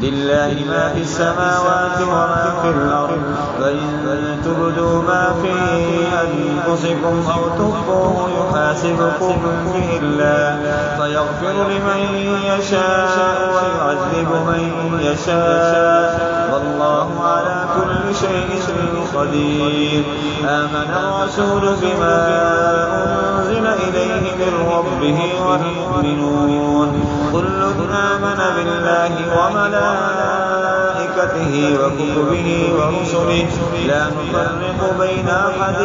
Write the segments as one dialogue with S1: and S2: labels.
S1: لله ما في السماوات وما في الأرض فإن تبدوا ما في أنفسكم أو تخفوه يحاسبكم به الله فيغفر لمن يشاء ويعذب من يشاء والله على كل شيء قدير. آمن الرسول بما أنزل إليه من ربه والمؤمنون كل آمن بالله وملائكته وكتبه ورسله لا نفرق بين أحد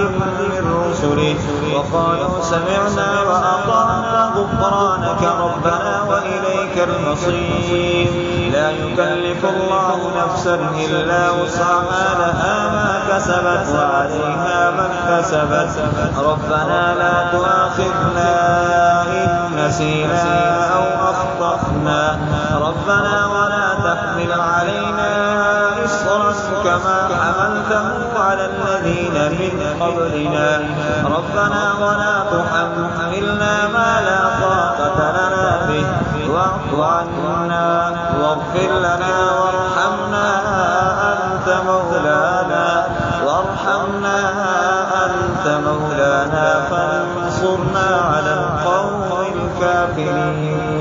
S1: من رسله وقالوا سمعنا وأطعنا غفرانك ربنا وإليك المصير. لا يكلف الله نفسا إلا وسعها لها ما كسبت وعليها ما اكتسبت ربنا لا تؤاخذنا إن نسينا أو أخطأنا ربنا ولا تحمل علينا إصرا كما حملته على الذين من قبلنا ربنا ولا تحملنا ما لا طاقة لنا به واعف عنا واغفر لنا وارحمنا أنت مولانا فانصرنا على القوم الكافرين.